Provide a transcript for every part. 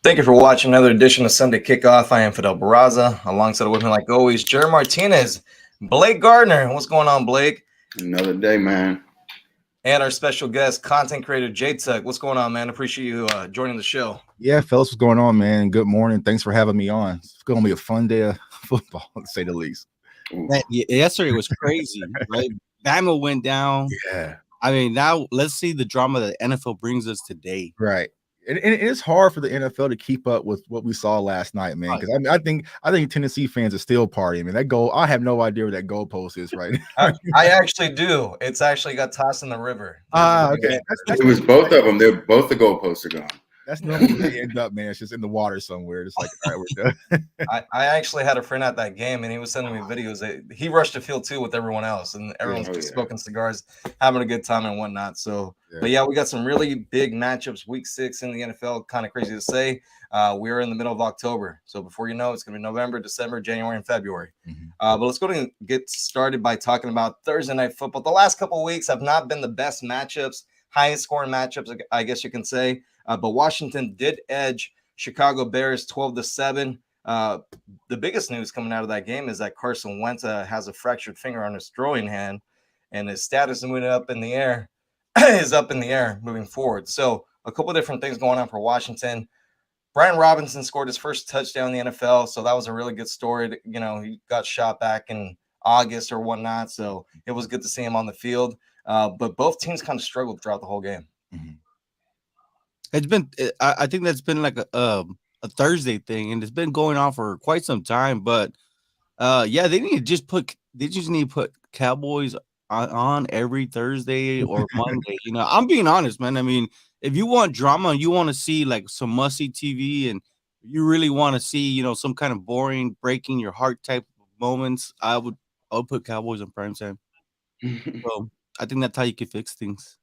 Thank you for watching another edition of Sunday Kickoff. I am Fidel Barraza, alongside with me, like always, Jerry Martinez, Blake Gardner. What's going on, Blake? Another day, man. And our special guest, content creator Jay Tuck. What's going on, man? Appreciate you joining the show. Yeah, fellas, what's going on, man? Good morning. Thanks for having me on. It's going to be a fun day of football, to say the least. Man, yesterday was crazy, right? Bama went down. Yeah. I mean, now let's see the drama that the NFL brings us today. Right. And it's hard for the NFL to keep up with what we saw last night, man. Because I think Tennessee fans are still partying. I mean, that goal, I have no idea where that goalpost is right now. I actually do. It's actually got tossed in the river. Okay. It was both of them. They're both the goalposts are gone. That's normally where they end up, man. It's just in the water somewhere. It's like, all right, we're done. I actually had a friend at that game, and he was sending me videos. He rushed the field too with everyone else, and everyone's smoking cigars, having a good time and whatnot. So, but yeah, we got some really big matchups. Week 6 in the NFL, kind of crazy to say. We're in the middle of October, so before you know, it's going to be November, December, January, and February. But let's go and get started by talking about Thursday night football. The last couple of weeks have not been the best matchups, highest scoring matchups, I guess you can say. But Washington did edge Chicago Bears 12-7. The biggest news coming out of that game is that Carson Wentz has a fractured finger on his throwing hand, and his status is moving up in the air, moving forward. So a couple of different things going on for Washington. Brian Robinson scored his first touchdown in the NFL, so that was a really good story. He got shot back in August or whatnot, so it was good to see him on the field. But both teams kind of struggled throughout the whole game. It's been, I think that's been like a Thursday thing, and it's been going on for quite some time. But yeah, they just need to put Cowboys on every Thursday or Monday. I'm being honest, man. I mean, if you want drama, you want to see like some must-see TV, and you really want to see some kind of boring, breaking your heart type of moments, I would put Cowboys on prime time. So I think that's how you can fix things.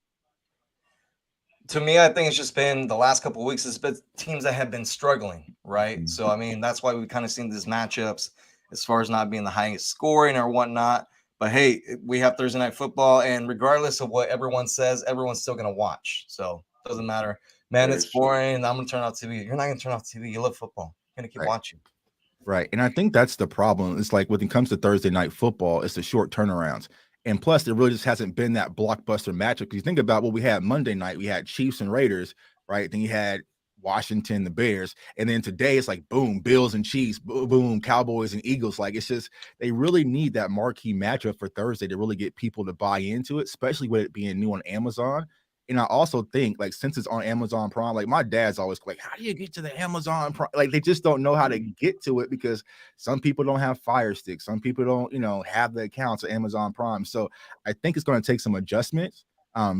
To me, I think it's just been the last couple of weeks. It's been teams that have been struggling, right? So, I mean, that's why we've kind of seen these matchups as far as not being the highest scoring or whatnot. But, hey, we have Thursday night football, and regardless of what everyone says, everyone's still going to watch. So, it doesn't matter. Man, it's boring. I'm going to turn off TV. You're not going to turn off TV. You love football. You're going to keep watching. Right. And I think that's the problem. It's like when it comes to Thursday night football, it's the short turnarounds. And plus, there really just hasn't been that blockbuster matchup. Because you think about what we had Monday night, we had Chiefs and Raiders, right? Then you had Washington, the Bears. And then today it's like, boom, Bills and Chiefs, boom, Cowboys and Eagles. Like, it's just, they really need that marquee matchup for Thursday to really get people to buy into it, especially with it being new on Amazon. And I also think, like, since it's on Amazon Prime, like, my dad's always like, how do you get to the Amazon Prime? Like, they just don't know how to get to it because some people don't have Fire Stick. Some people don't, have the accounts of Amazon Prime. So I think it's going to take some adjustments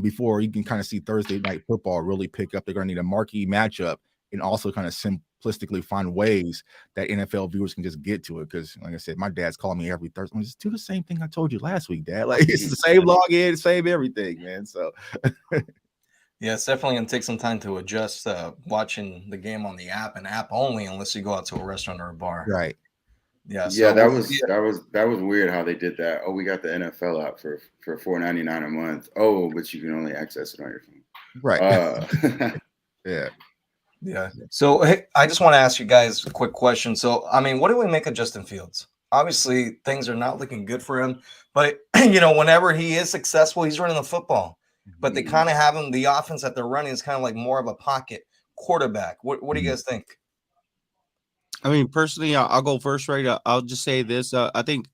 before you can kind of see Thursday night football really pick up. They're going to need a marquee matchup and also kind of simplistically find ways that NFL viewers can just get to it. Because, like I said, my dad's calling me every Thursday. Just do the same thing I told you last week, Dad. Like, it's the same login, same everything, man. So, yeah, it's definitely going to take some time to adjust watching the game on the app and app only, unless you go out to a restaurant or a bar. Right. Yeah. So yeah, that was weird how they did that. Oh, we got the NFL app for $4.99 a month. Oh, but you can only access it on your phone. Right. Yeah. So, hey, I just want to ask you guys a quick question. So, I mean, what do we make of Justin Fields? Obviously, things are not looking good for him. But, whenever he is successful, he's running the football. But they kind of have him, the offense that they're running is kind of like more of a pocket quarterback. What do you guys think? I mean, personally, I'll go first, right? I'll just say this. I think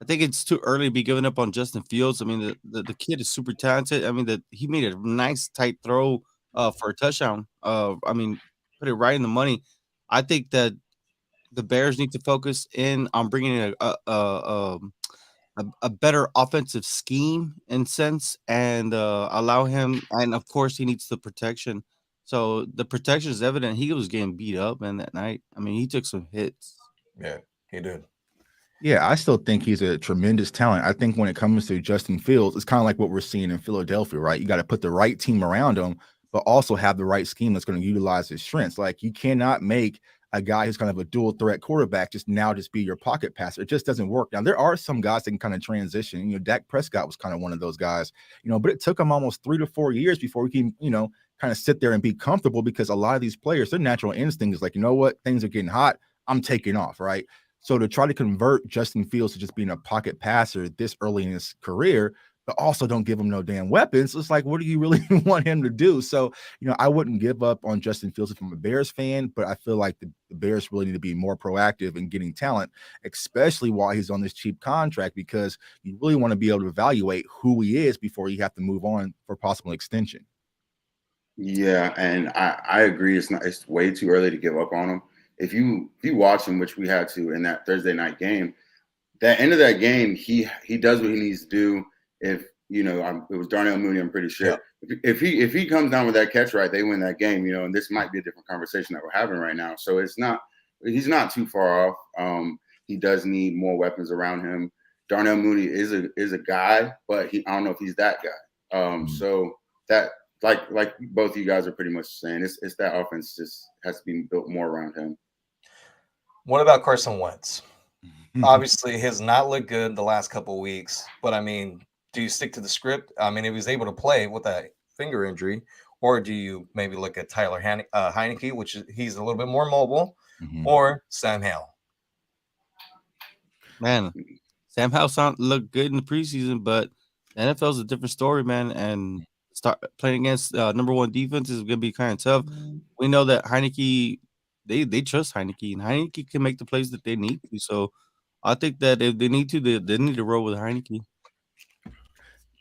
it's too early to be giving up on Justin Fields. I mean, the kid is super talented. I mean, he made a nice tight throw for a touchdown. I mean, put it right in the money. I think that the Bears need to focus in on bringing a better offensive scheme in sense and allow him. And of course, he needs the protection. So the protection is evident. He was getting beat up in that night. I mean, he took some hits. Yeah, he did. Yeah, I still think he's a tremendous talent. I think when it comes to Justin Fields, it's kind of like what we're seeing in Philadelphia, right? You got to put the right team around him, but also have the right scheme that's going to utilize his strengths. Like, you cannot make a guy who's kind of a dual threat quarterback just be your pocket passer. It just doesn't work. Now, there are some guys that can kind of transition. Dak Prescott was kind of one of those guys, but it took him almost 3 to 4 years before he can, kind of sit there and be comfortable, because a lot of these players, their natural instinct is like, you know what, things are getting hot, I'm taking off, right? So to try to convert Justin Fields to just being a pocket passer this early in his career, but also don't give him no damn weapons, it's like, what do you really want him to do? So, I wouldn't give up on Justin Fields if I'm a Bears fan, but I feel like the Bears really need to be more proactive in getting talent, especially while he's on this cheap contract, because you really want to be able to evaluate who he is before you have to move on for possible extension. Yeah, and I agree. It's way too early to give up on him. If you watch him, which we had to in that Thursday night game, that end of that game, he does what he needs to do. If it was Darnell Mooney, I'm pretty sure. Yeah. If he comes down with that catch right, they win that game. And this might be a different conversation that we're having right now. So he's not too far off. He does need more weapons around him. Darnell Mooney is a guy, but I don't know if he's that guy. So that. Like both of you guys are pretty much saying, it's that offense just has to be built more around him. What about Carson Wentz? Obviously, he has not looked good the last couple of weeks, but I mean, do you stick to the script? I mean, he was able to play with that finger injury, or do you maybe look at Tyler Heineke, which he's a little bit more mobile, or Sam Howell? Man, Sam Howell looked good in the preseason, but the NFL is a different story, man, and start playing against number one defense is going to be kind of tough. We know that Heineke, they trust Heineke, and Heineke can make the plays that they need to. So I think that if they need to, they need to roll with Heineke.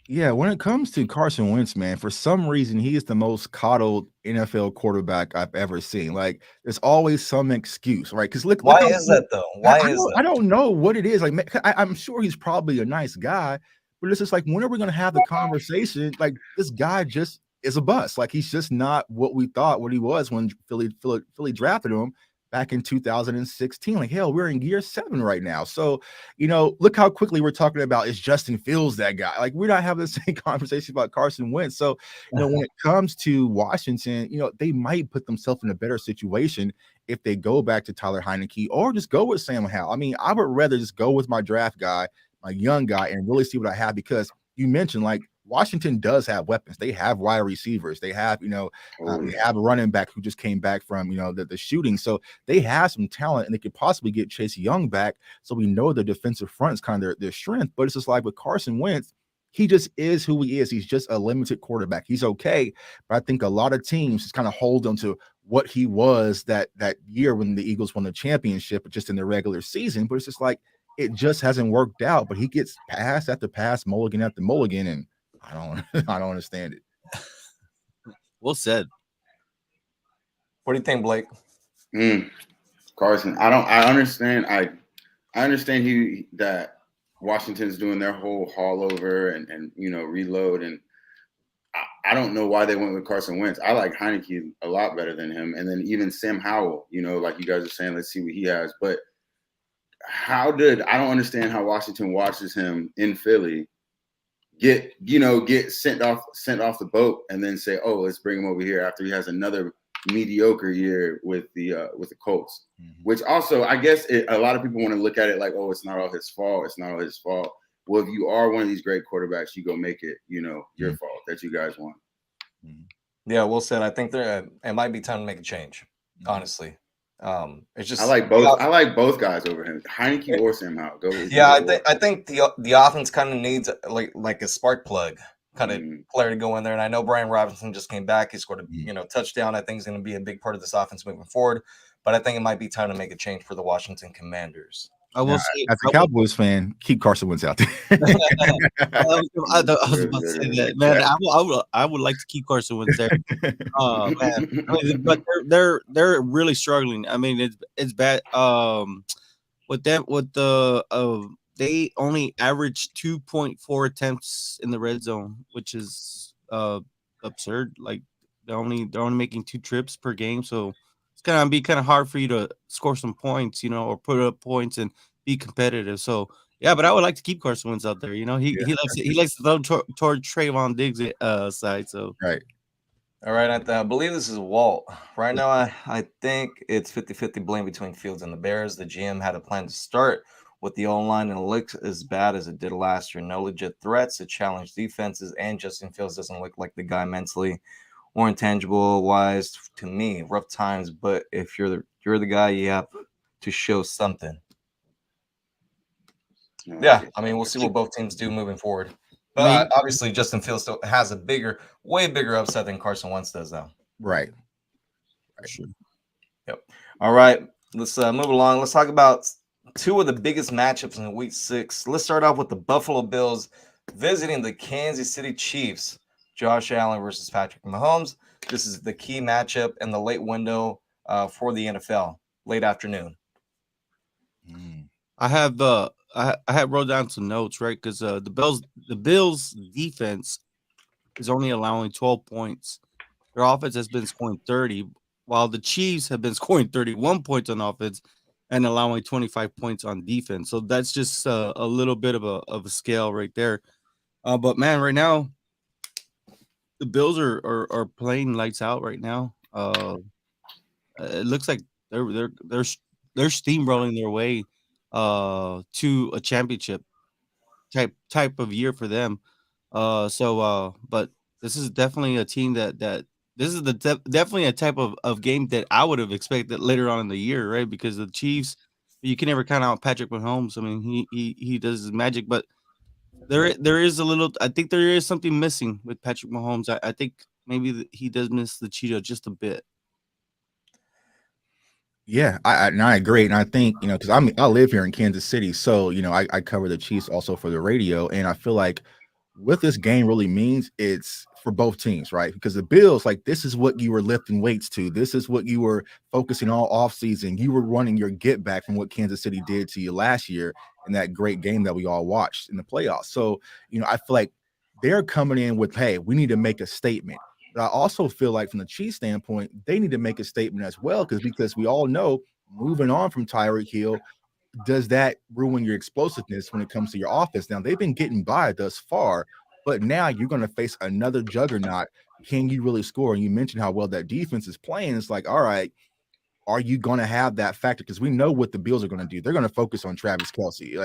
Yeah, when it comes to Carson Wentz, man, for some reason, he is the most coddled NFL quarterback I've ever seen. Like, there's always some excuse, right? Because why is that though? I don't know what it is. Like, I'm sure he's probably a nice guy, but it's just like, when are we going to have the conversation? Like, this guy just is a bust. Like, he's just not what we thought what he was when Philly drafted him back in 2016. Like, hell, we're in year 7 right now. So, look how quickly we're talking about, is Justin Fields that guy? Like, we're not having the same conversation about Carson Wentz. So, when it comes to Washington, they might put themselves in a better situation if they go back to Tyler Heineke or just go with Sam Howell. I mean, I would rather just go with my draft guy, my young guy, and really see what I have, because you mentioned, like, Washington does have weapons. They have wide receivers. They have, they have a running back who just came back from, the shooting. So they have some talent, and they could possibly get Chase Young back. So we know the defensive front is kind of their strength. But it's just like with Carson Wentz, he just is who he is. He's just a limited quarterback. He's okay. But I think a lot of teams just kind of hold him to what he was that year when the Eagles won the championship, just in the regular season. But it's just like, it just hasn't worked out. But he gets pass after pass, mulligan after mulligan, and I don't understand it. Well said. What do you think, Blake? Carson, I understand. I understand that Washington's doing their whole haul over and reload, and I don't know why they went with Carson Wentz. I like Heineke a lot better than him, and then even Sam Howell. Like you guys are saying, let's see what he has. But I don't understand how Washington watches him in Philly get sent off the boat and then say, oh, let's bring him over here after he has another mediocre year with the Colts, which also, I guess, a lot of people want to look at it like, oh, it's not all his fault. It's not all his fault. Well, if you are one of these great quarterbacks, you go make it, your fault that you guys won. Yeah, well said. I think it might be time to make a change, honestly. It's just, I like both guys over him, Heineke or Sam Howell. I think the offense kind of needs like a spark plug kind of player to go in there. And I know Brian Robinson just came back. He scored a touchdown. I think he's going to be a big part of this offense moving forward. But I think it might be time to make a change for the Washington Commanders. I will say, as a Cowboys fan, keep Carson Wentz out there. I was about to say that, man. I would like to keep Carson Wentz there. Man. I mean, but they're really struggling. I mean, it's bad. They only average 2.4 attempts in the red zone, which is absurd. Like they're only making 2 trips per game, so it's gonna be kind of hard for you to score some points, or put up points and be competitive. So yeah, but I would like to keep Carson Wentz out there. He likes to throw toward Trayvon Diggs' side. So right. All right, I believe this is Walt. Right now, I think it's 50-50 blame between Fields and the Bears. The GM had a plan to start with the O-line, and it looks as bad as it did last year. No legit threats to challenge defenses, and Justin Fields doesn't look like the guy mentally. more intangible wise to me, rough times. But if you're the guy, you have to show something. Yeah, I mean, we'll see what both teams do moving forward. But obviously, Justin Fields still has a way bigger upset than Carson Wentz does, though. Right. Sure. Yep. All right, let's move along. Let's talk about two of the biggest matchups in Week 6. Let's start off with the Buffalo Bills visiting the Kansas City Chiefs. Josh Allen versus Patrick Mahomes. This is the key matchup in the late window for the NFL, late afternoon. I have I had wrote down some notes, right? Because the Bills defense is only allowing 12 points. Their offense has been scoring 30, while the Chiefs have been scoring 31 points on offense and allowing 25 points on defense. So that's just a little bit of a scale right there. But man, right now the Bills are playing lights out right now. It looks like they're steamrolling their way to a championship type of year for them. But this is definitely a team that this is definitely a type of game that I would have expected later on in the year, right? Because the Chiefs, you can never count out Patrick Mahomes. I mean, he does his magic, but there is a little. I think there is something missing with Patrick Mahomes. I think maybe he does miss the Cheetah just a bit. Yeah, I agree, and I think because I live here in Kansas City, so I cover the Chiefs also for the radio, and I feel like what this game really means, it's for both teams, right? Because the Bills, like, this is what you were lifting weights to. This is what you were focusing all offseason. You were running your get back from what Kansas City did to you last year in that great game that we all watched in the playoffs. So, I feel like they're coming in with, hey, we need to make a statement. But I also feel like from the Chiefs standpoint, they need to make a statement as well, because we all know moving on from Tyreek Hill, does that ruin your explosiveness when it comes to your offense? Now, they've been getting by thus far, but now you're going to face another juggernaut. Can you really score? And you mentioned how well that defense is playing. It's like, all right, are you going to have that factor? Because we know what the Bills are going to do. They're going to focus on Travis Kelce.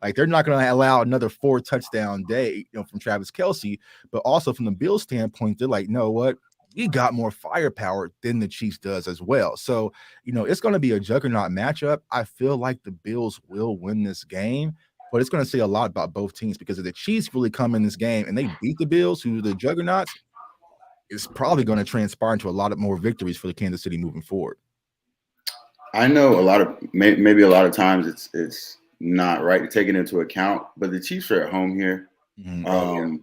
Like they're not going to allow another 4 touchdown day, from Travis Kelce. But also from the Bills standpoint, they're like, no, what? We got more firepower than the Chiefs does as well. So, it's going to be a juggernaut matchup. I feel like the Bills will win this game, but it's going to say a lot about both teams, because if the Chiefs really come in this game and they beat the Bills, who are the juggernauts, it's probably going to transpire into a lot of more victories for the Kansas City moving forward. I know maybe a lot of times it's not right to take it into account, but the Chiefs are at home here. Mm-hmm.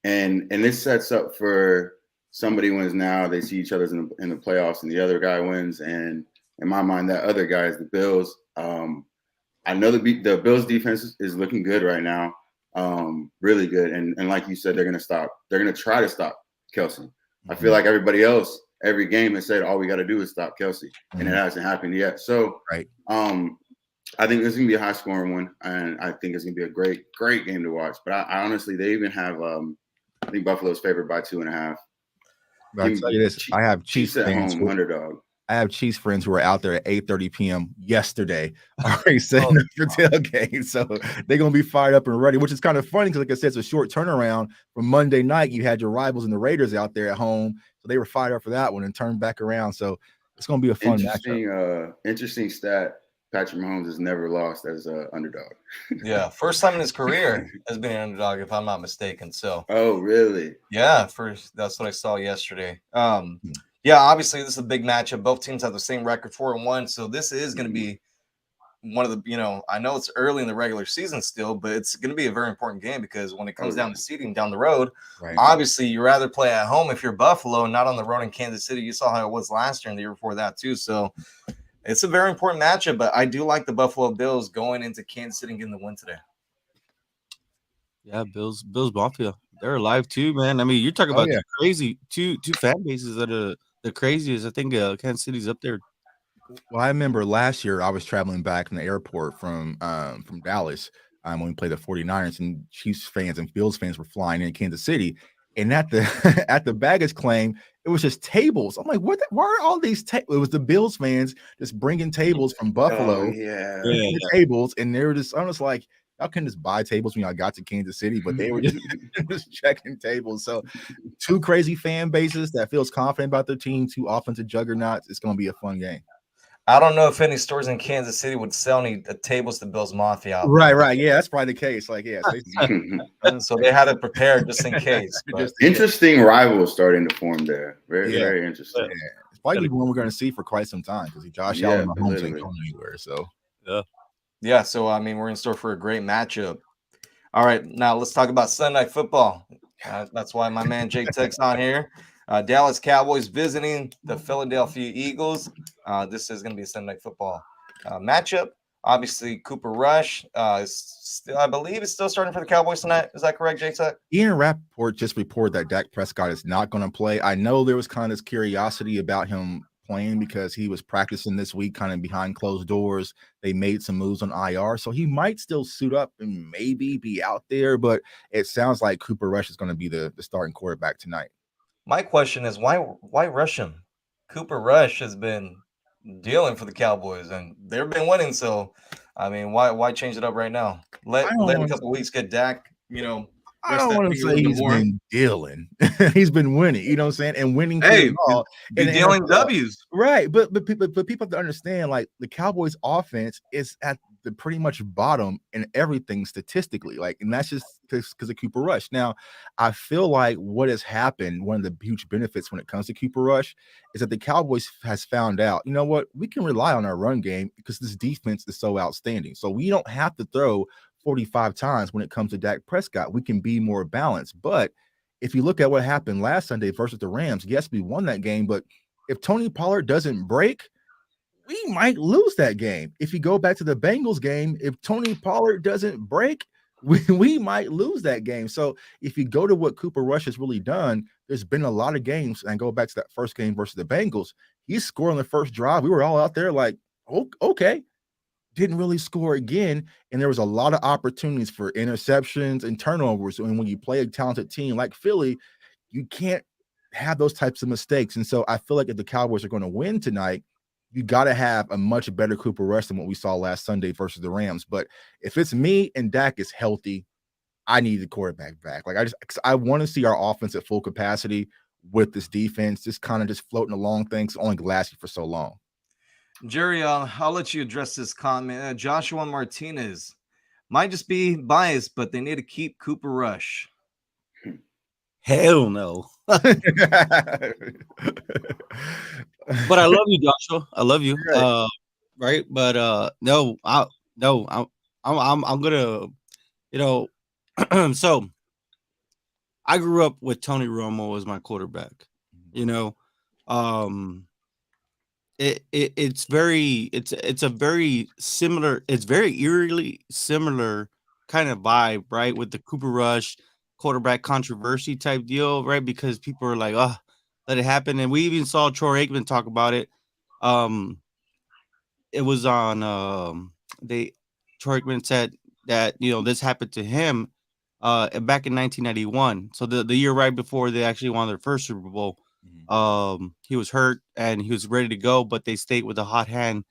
And this sets up for somebody wins now, they see each other in the playoffs, and the other guy wins. And in my mind, that other guy is the Bills. I know the Bills defense is looking good right now, really good. And like you said, they're going to try to stop Kelce. Mm-hmm. I feel like everybody else, every game has said, all we got to do is stop Kelce, mm-hmm. and it hasn't happened yet. So, right. I think this is going to be a high scoring one, and I think it's going to be a great, great game to watch. But I honestly, they even have, I think Buffalo's favored by 2.5. I'll tell you this: I have Chiefs at home, underdog. I have Chiefs friends who were out there at 8:30 p.m. yesterday, already setting up for tailgate. So they're gonna be fired up and ready, which is kind of funny because, like I said, it's a short turnaround from Monday night. You had your rivals and the Raiders out there at home, so they were fired up for that one and turned back around. So it's gonna be a fun matchup. Interesting stat: Patrick Mahomes has never lost as an underdog. Yeah, first time in his career has been an underdog, if I'm not mistaken. So. Oh, really? Yeah, that's what I saw yesterday. Yeah, obviously this is a big matchup. Both teams have the same record, 4-1. So this is going to be one of the, I know it's early in the regular season still, but it's going to be a very important game because when it comes down to seeding down the road, obviously you rather play at home if you're Buffalo, not on the road in Kansas City. You saw how it was last year and the year before that too. So it's a very important matchup, but I do like the Buffalo Bills going into Kansas City and getting the win today. Yeah, Bills Mafia. They're alive too, man. I mean, you're talking about crazy two fan bases that are the craziest. I think Kansas City's up there. Well, I remember last year I was traveling back from the airport from Dallas when we played the 49ers, and Chiefs fans and Bills fans were flying in Kansas City. And at the at the baggage claim, it was just tables. I'm like, why are all these tables? It was the Bills fans just bringing tables from Buffalo, tables, and they were just, I was like, y'all can just buy tables when y'all got to Kansas City, but they were just checking tables. So two crazy fan bases that feels confident about their team, two offensive juggernauts. It's going to be a fun game. I don't know if any stores in Kansas City would sell any tables to Bill's Mafia. Right. Yeah, that's probably the case. Like, yeah. So they had it prepared just in case. Interesting rivals starting to form there. Very interesting. Yeah. It's probably one we're going to see for quite some time because Josh Allen Mahomes ain't going anywhere. So, yeah. So, I mean, we're in store for a great matchup. All right. Now let's talk about Sunday Night Football. That's why my man Jake Tech's on here. Dallas Cowboys visiting the Philadelphia Eagles. This is going to be a Sunday Night Football matchup. Obviously, Cooper Rush is still, I believe, is still starting for the Cowboys tonight. Is that correct, Jake Tech? Ian Rappaport just reported that Dak Prescott is not going to play. I know there was kind of this curiosity about him playing because he was practicing this week kind of behind closed doors. They made some moves on IR, so he might still suit up and maybe be out there, but it sounds like Cooper Rush is going to be the starting quarterback tonight. My question is why rush him? Cooper Rush has been dealing for the Cowboys and they've been winning. So, I mean, why change it up right now? Let a couple weeks get Dak, I don't want to say he's been dealing. He's been winning, you know what I'm saying? And winning. Hey, and dealing W's. Right. But people have to understand, like, the Cowboys offense is at the pretty much bottom in everything statistically. Like, and that's just because of Cooper Rush. Now, I feel like what has happened, one of the huge benefits when it comes to Cooper Rush is that the Cowboys has found out, you know what, we can rely on our run game because this defense is so outstanding. So we don't have to throw 45 times when it comes to Dak Prescott. We can be more balanced. But if you look at what happened last Sunday versus the Rams, yes, we won that game. But if Tony Pollard doesn't break, we might lose that game. If you go back to the Bengals game, if Tony Pollard doesn't break, we might lose that game. So if you go to what Cooper Rush has really done, there's been a lot of games, and go back to that first game versus the Bengals, he scored on the first drive. We were all out there like, oh, okay. Didn't really score again, and there was a lot of opportunities for interceptions and turnovers. And when you play a talented team like Philly, you can't have those types of mistakes. And so I feel like if the Cowboys are going to win tonight, you got to have a much better Cooper Rush than what we saw last Sunday versus the Rams. But if it's me and Dak is healthy, I need the quarterback back. Like, I want to see our offense at full capacity with this defense, just kind of just floating along things only lasting for so long. Jerry, I'll let you address this comment. Joshua Martinez might just be biased, but they need to keep Cooper Rush. Hell no. But I love you, Joshua. I love you. Right. But no, I'm gonna, so I grew up with Tony Romo as my quarterback. It's a very similar, it's very eerily similar kind of vibe, right? With the Cooper Rush quarterback controversy type deal, right? Because people are like, oh, let it happen. And we even saw Troy Aikman talk about it. It was on Troy Aikman said that, this happened to him back in 1991. So the year right before they actually won their first Super Bowl. He was hurt and he was ready to go, but they stayed with a hot hand.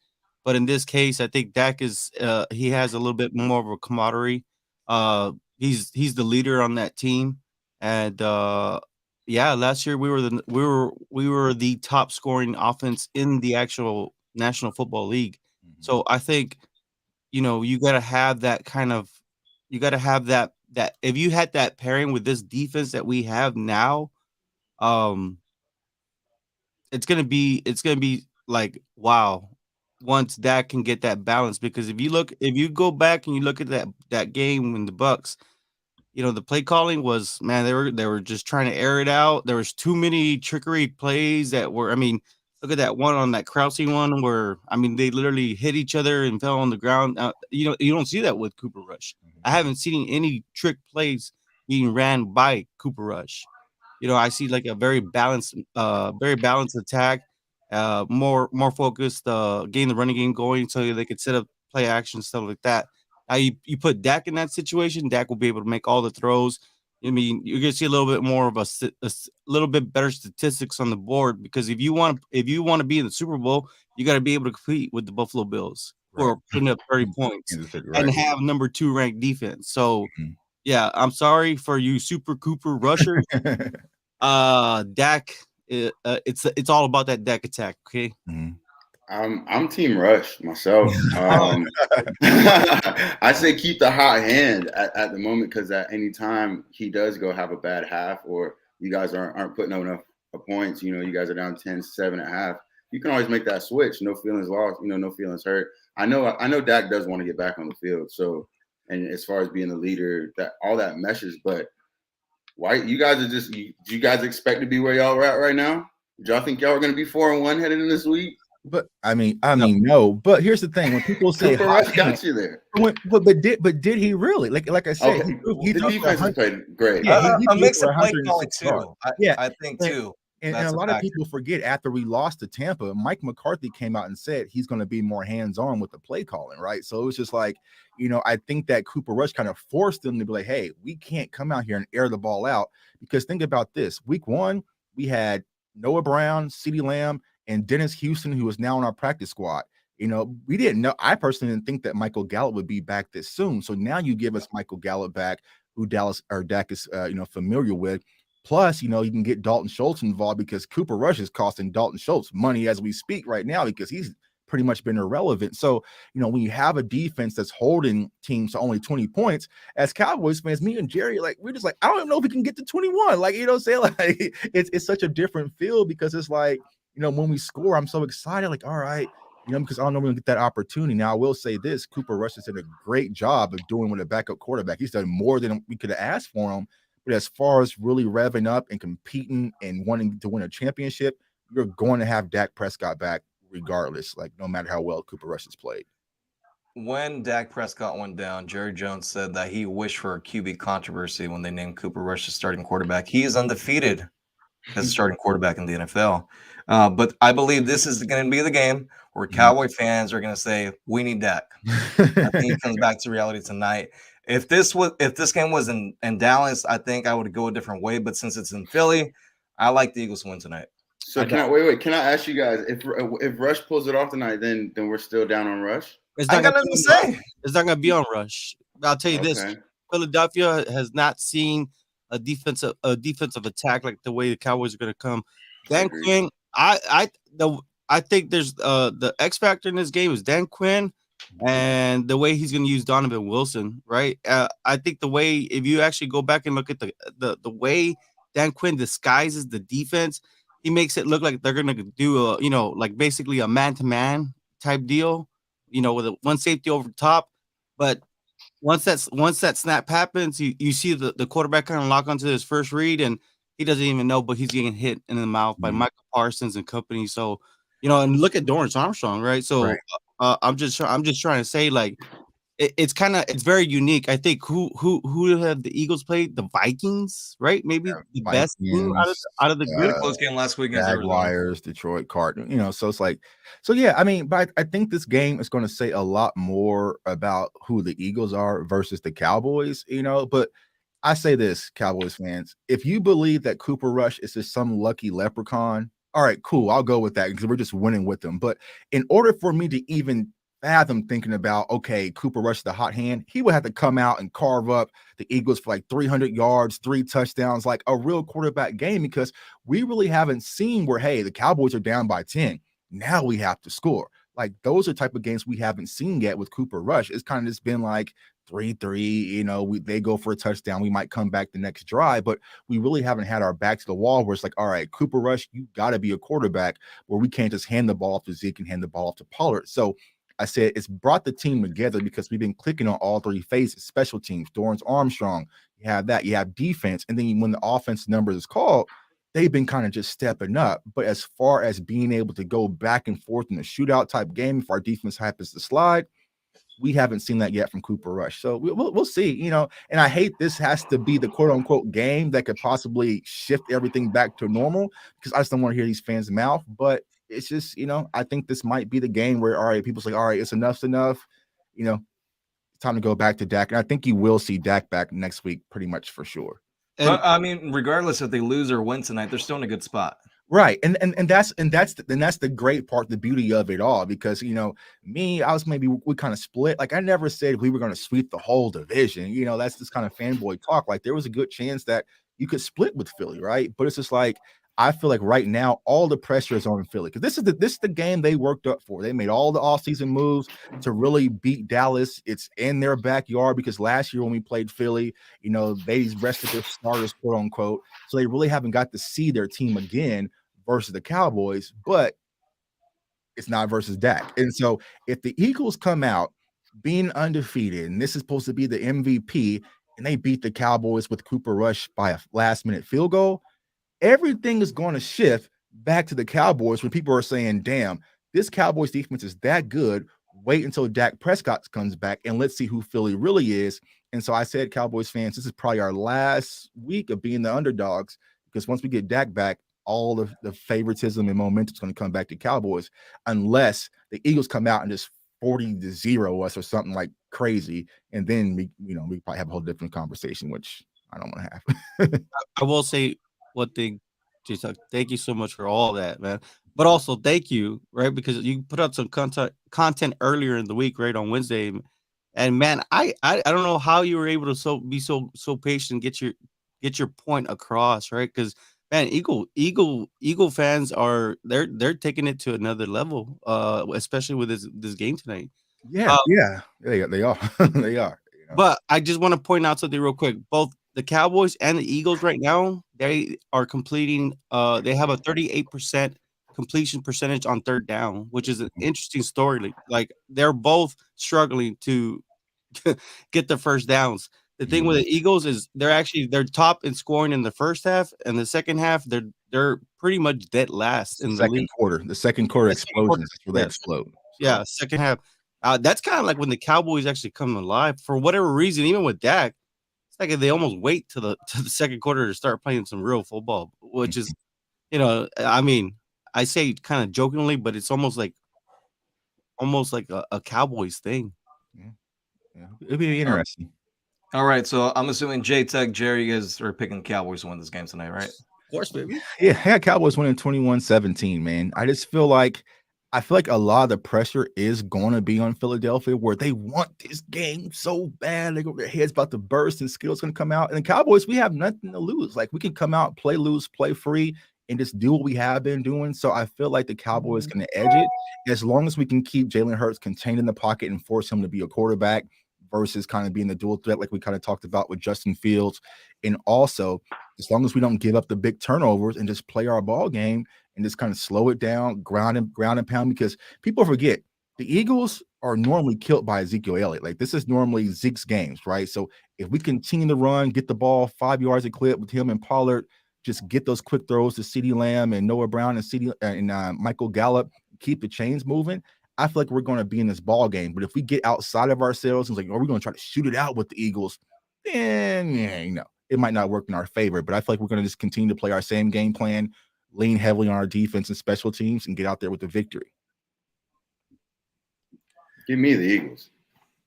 But in this case, I think Dak is he has a little bit more of a camaraderie. He's the leader on that team, and last year we were the top scoring offense in the actual National Football League. Mm-hmm. So I think you got to have that kind of, you got to have that if you had that pairing with this defense that we have now, it's gonna be like, wow, once Dak can get that balance. Because if you go back and you look at that game when the Bucks, the play calling was, man, they were just trying to air it out. There was too many trickery plays that were, look at that one on that Krause one where, they literally hit each other and fell on the ground. You don't see that with Cooper Rush. Mm-hmm. I haven't seen any trick plays being ran by Cooper Rush. I see like a very balanced attack, more focused, getting the running game going so they could set up play action, stuff like that. Now you put Dak in that situation, Dak will be able to make all the throws. You're gonna see a little bit more of a little bit better statistics on the board, because if you want to be in the Super Bowl, you got to be able to compete with the Buffalo Bills, who are putting up 30 points and have number 2 ranked defense. So. Mm-hmm. Yeah, I'm sorry for you Super Cooper rushers, Dak. It's all about that Dak attack. Okay. Mm-hmm. I'm Team Rush myself. I say keep the hot hand at the moment, because at any time he does go have a bad half, or you guys aren't putting up enough points, you guys are down 10-7 at half, you can always make that switch. No feelings lost, no feelings hurt. I know Dak does want to get back on the field. So, and as far as being the leader, that all that meshes, but why you guys are just, do you guys expect to be where y'all are at right now? Do y'all think y'all are going to be 4-1 headed in this week? But I mean, no. But here's the thing: when people say Cooper Rush got you there, but did he really? Like I said, okay. he the defense has played great. Yeah, a mix of play calling too. I think too. And a lot of people forget, after we lost to Tampa, Mike McCarthy came out and said he's going to be more hands-on with the play calling, right? So it was just like, I think that Cooper Rush kind of forced them to be like, hey, we can't come out here and air the ball out, because think about this. Week 1, we had Noah Brown, CeeDee Lamb, and Dennis Houston, who is now on our practice squad. We didn't know. I personally didn't think that Michael Gallup would be back this soon. So now you give us Michael Gallup back, who Dak is familiar with. Plus, you can get Dalton Schultz involved, because Cooper Rush is costing Dalton Schultz money as we speak right now, because he's pretty much been irrelevant. So, when you have a defense that's holding teams to only 20 points, as Cowboys fans, me and Jerry, we're just like, I don't even know if we can get to 21. It's such a different feel, because it's like, when we score, I'm so excited, all right, because I don't know we're gonna get that opportunity. Now, I will say this: Cooper Rush has done a great job of doing with a backup quarterback. He's done more than we could have asked for him. But as far as really revving up and competing and wanting to win a championship, you're going to have Dak Prescott back regardless, no matter how well Cooper Rush has played. When Dak Prescott went down, Jerry Jones said that he wished for a QB controversy when they named Cooper Rush the starting quarterback. He is undefeated as a starting quarterback in the NFL. But I believe this is going to be the game where Cowboy fans are going to say, we need Dak. I think he comes back to reality tonight. If this game was in Dallas, I think I would go a different way. But since it's in Philly, I like the Eagles to win tonight. So can I ask you guys, if Rush pulls it off tonight, then we're still down on Rush? I got nothing to say. It's not going to be on Rush. I'll tell you this: Philadelphia has not seen a defensive attack like the way the Cowboys are going to come. Dan Quinn, I think there's the X factor in this game is Dan Quinn. And the way he's going to use Donovan Wilson, right? I think the way, if you actually go back and look at the way Dan Quinn disguises the defense, he makes it look like they're going to do basically a man-to-man type deal, with one safety over the top. But once that snap happens, you see the quarterback kind of lock onto his first read, and he doesn't even know, but he's getting hit in the mouth by Michael Parsons and company. So, and look at Dorrance Armstrong, right? So. Right. I'm just trying to say, it's very unique. I think who have the Eagles played? The Vikings, right? Maybe the best team out of the group. Close game last week against Jaguars, Detroit Cardinals. So it's yeah. I mean, but I think this game is going to say a lot more about who the Eagles are versus the Cowboys. But I say this, Cowboys fans: if you believe that Cooper Rush is just some lucky leprechaun, all right, cool, I'll go with that, because we're just winning with them. But in order for me to even fathom thinking about, okay, Cooper Rush, the hot hand, he would have to come out and carve up the Eagles for 300 yards, 3 touchdowns, like a real quarterback game, because we really haven't seen where, hey, the Cowboys are down by 10. Now we have to score. Those are type of games we haven't seen yet with Cooper Rush. It's kind of just been 3-3, they go for a touchdown, we might come back the next drive, but we really haven't had our back to the wall where it's all right, Cooper Rush, you got to be a quarterback where we can't just hand the ball off to Zeke and hand the ball off to Pollard. So I said it's brought the team together because we've been clicking on all 3 phases: special teams, Dorrance Armstrong, you have that, you have defense, and then when the offense number is called, they've been kind of just stepping up. But as far as being able to go back and forth in a shootout type game, if our defense happens to slide, we haven't seen that yet from Cooper Rush. So we'll see, and I hate this has to be the quote unquote game that could possibly shift everything back to normal, because I just don't want to hear these fans' mouth. But it's just, I think this might be the game where, all right, people say, all right, it's enough. It's time to go back to Dak. And I think you will see Dak back next week pretty much for sure. But I mean, regardless if they lose or win tonight, they're still in a good spot. Right. And that's the great part, the beauty of it all, because, we kind of split. I never said we were going to sweep the whole division. That's this kind of fanboy talk. There was a good chance that you could split with Philly, right? But it's just like I feel like right now all the pressure is on Philly because this is the game they worked up for. They made all the offseason moves to really beat Dallas. It's in their backyard because last year when we played Philly, they rested their starters, quote unquote. So they really haven't got to see their team again versus the Cowboys, but it's not versus Dak. And so if the Eagles come out being undefeated, and this is supposed to be the MVP, and they beat the Cowboys with Cooper Rush by a last-minute field goal, everything is going to shift back to the Cowboys when people are saying, damn, this Cowboys defense is that good. Wait until Dak Prescott comes back and let's see who Philly really is. And so I said, Cowboys fans, this is probably our last week of being the underdogs because once we get Dak back, all of the favoritism and momentum is going to come back to Cowboys unless the Eagles come out and just 40-0 us or something like crazy. And then we probably have a whole different conversation, which I don't want to have. I will say one thing, J-Tuck, thank you so much for all that, man. But also thank you, right? Because you put out some content earlier in the week, right, on Wednesday. And man, I don't know how you were able to be so patient, get your point across, right? Because man, Eagle fans they're taking it to another level, especially with this game tonight. Yeah, they are. They are. But I just want to point out something real quick. Both the Cowboys and the Eagles right now, they are completing. They have a 38% completion percentage on third down, which is an interesting story. Like they're both struggling to get the first downs. The thing with the Eagles is they're top in scoring in the first half, and the second half they're pretty much dead last in the league. Quarter. The second quarter explosions where they explode. So. Yeah, second half. That's kind of like when the Cowboys actually come alive for whatever reason. Even with Dak, it's like they almost wait to the second quarter to start playing some real football, which is, I mean, I say kind of jokingly, but it's almost like a Cowboys thing. Yeah, it'd be interesting. All right, so I'm assuming J-Tech, Jerry, you guys are picking Cowboys to win this game tonight, right? Of course, baby. Yeah, Cowboys winning 21-17, man. I feel like a lot of the pressure is going to be on Philadelphia where they want this game so bad. Their heads about to burst and skills going to come out. And the Cowboys, we have nothing to lose. Like we can come out, play loose, play free, and just do what we have been doing. So I feel like the Cowboys can edge it as long as we can keep Jalen Hurts contained in the pocket and force him to be a quarterback versus kind of being the dual threat like we kind of talked about with Justin Fields. And also, as long as we don't give up the big turnovers and just play our ball game and just kind of slow it down, ground and pound, because people forget the Eagles are normally killed by Ezekiel Elliott. Like this is normally Zeke's games, right? So if we continue to run, get the ball 5 yards a clip with him and Pollard, just get those quick throws to CeeDee Lamb and Noah Brown and Michael Gallup, keep the chains moving. I feel like we're going to be in this ball game. But if we get outside of ourselves and like, are we going to try to shoot it out with the Eagles? Then, it might not work in our favor. But I feel like we're going to just continue to play our same game plan, lean heavily on our defense and special teams, and get out there with the victory. Give me the Eagles.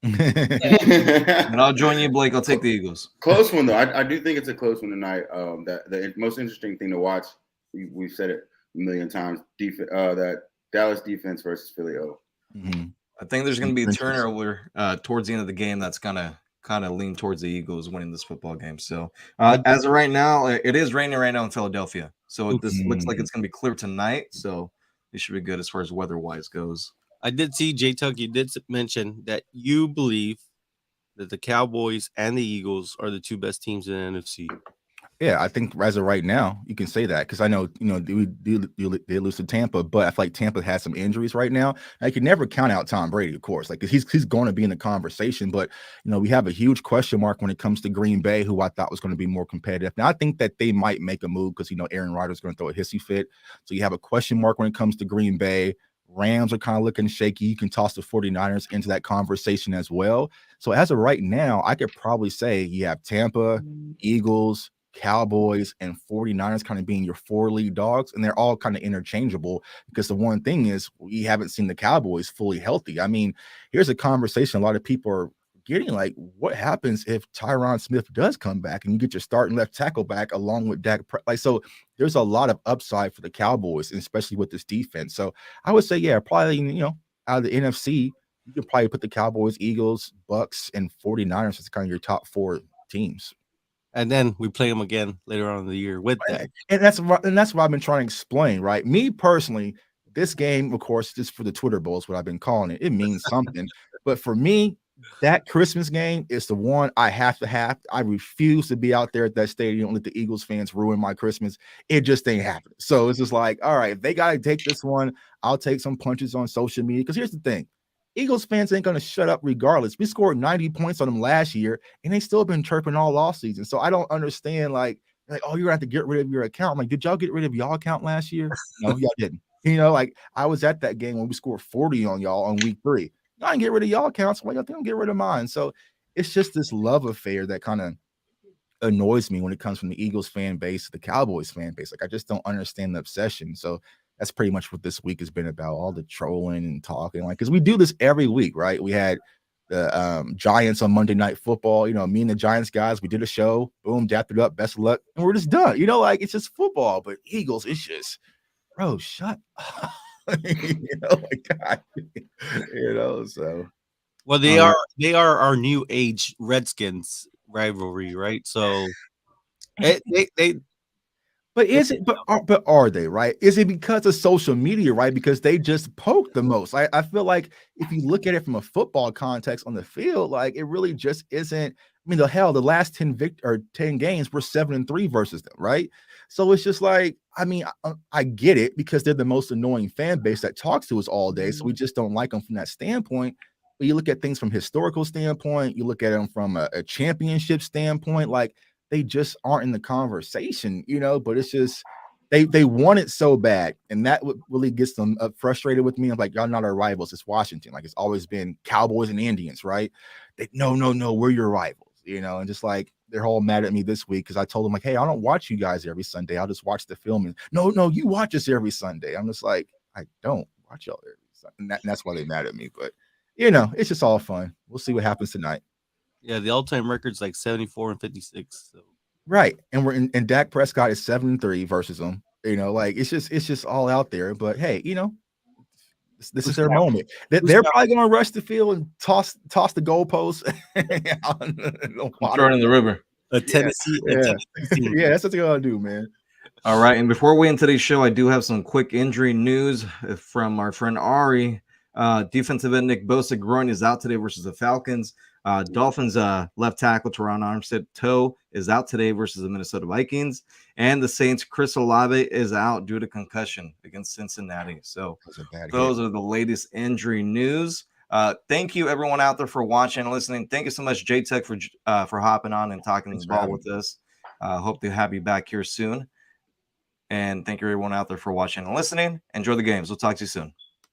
And I'll join you, Blake. I'll take the Eagles. Close one, though. I do think it's a close one tonight. The most interesting thing to watch, we've said it a million times, that Dallas defense versus Philly. I think there's going to be a turnover towards the end of the game that's going to kind of lean towards the Eagles winning this football game. So as of right now, it is raining right now in Philadelphia. So this looks like it's going to be clear tonight. So it should be good as far as weather-wise goes. I did see, J-Tuck, you did mention that you believe that the Cowboys and the Eagles are the two best teams in the NFC. Yeah, I think as of right now, you can say that because I know, they lose to Tampa, but I feel like Tampa has some injuries right now. I can never count out Tom Brady, of course. Like he's going to be in the conversation, but we have a huge question mark when it comes to Green Bay, who I thought was going to be more competitive. Now I think that they might make a move because Aaron Rodgers going to throw a hissy fit. So you have a question mark when it comes to Green Bay. Rams are kind of looking shaky. You can toss the 49ers into that conversation as well. So as of right now, I could probably say you have Tampa, Eagles, Cowboys, and 49ers kind of being your four lead dogs, and they're all kind of interchangeable because the one thing is we haven't seen the Cowboys fully healthy. I mean, here's a conversation a lot of people are getting, like, what happens if Tyron Smith does come back and you get your starting left tackle back along with Dak? So there's a lot of upside for the Cowboys, and especially with this defense. So I would say, yeah, probably, out of the NFC, you can probably put the Cowboys, Eagles, Bucks, and 49ers as kind of your top four teams. and then we play them again later on in the year with that. And that's what I've been trying to explain, right? Me personally, this game, of course, just for the Twitter Bowl is what I've been calling it. It means something. But for me, that Christmas game is the one I have to have. I refuse to be out there at that stadium and let the Eagles fans ruin my Christmas. It just ain't happening. So it's just like, all right, if they got to take this one, I'll take some punches on social media. Because here's the thing. Eagles fans ain't going to shut up regardless. We scored 90 points on them last year, and they still been chirping all off season. So I don't understand, like, oh, you're going to have to get rid of your account. I'm like, did y'all get rid of y'all account last year? No, y'all didn't. Like, I was at that game when we scored 40 on y'all on week 3. I didn't get rid of y'all accounts. Why y'all think I'm get rid of mine? So it's just this love affair that kind of annoys me when it comes from the Eagles fan base to the Cowboys fan base. Like, I just don't understand the obsession. So that's pretty much what this week has been about, all the trolling and talking. Like, because we do this every week, right? We had the Giants on Monday Night Football. Me and the Giants guys, we did a show. Boom, dapped it up. Best of luck. And we're just done. Like, it's just football. But Eagles, it's just, bro, shut up. Like, God, so. Well, they are our new age Redskins rivalry, right? So But are they, right? Is it because of social media, right? Because they just poke the most. I feel like if you look at it from a football context on the field, like, it really just isn't. I mean, the last 10 games were 7-3 versus them, right? So it's just like, I mean, I get it because they're the most annoying fan base that talks to us all day. So we just don't like them from that standpoint. But you look at things from historical standpoint, you look at them from a championship standpoint, like, they just aren't in the conversation, but it's just they want it so bad. And that really gets them frustrated with me. I'm like, y'all not our rivals. It's Washington. Like, it's always been Cowboys and Indians, right? No, we're your rivals, and just like, they're all mad at me this week because I told them, like, hey, I don't watch you guys every Sunday. I'll just watch the film. And no, you watch us every Sunday. I'm just like, I don't watch y'all every Sunday. And that's why they're mad at me. But, it's just all fun. We'll see what happens tonight. Yeah, the all-time record's like 74-56. So. Right, and Dak Prescott is 7-3 versus them. Like, it's just all out there. But hey, this is their moment. They're probably going to rush the field and toss the goalpost. Throw it in the river. A Tennessee. Yeah, yeah, that's what they're going to do, man. All right, and before we end today's show, I do have some quick injury news from our friend Ari. Defensive end Nick Bosa groin is out today versus the Falcons. Dolphins left tackle Teron Armstead toe is out today versus the Minnesota Vikings, and the Saints Chris Olave is out due to concussion against Cincinnati. So those are the latest injury news. Thank you everyone out there for watching and listening. Thank you so much, J-Tech, for hopping on and talking this ball with us. Hope to have you back here soon. And thank you everyone out there for watching and listening. Enjoy the games. We'll talk to you soon.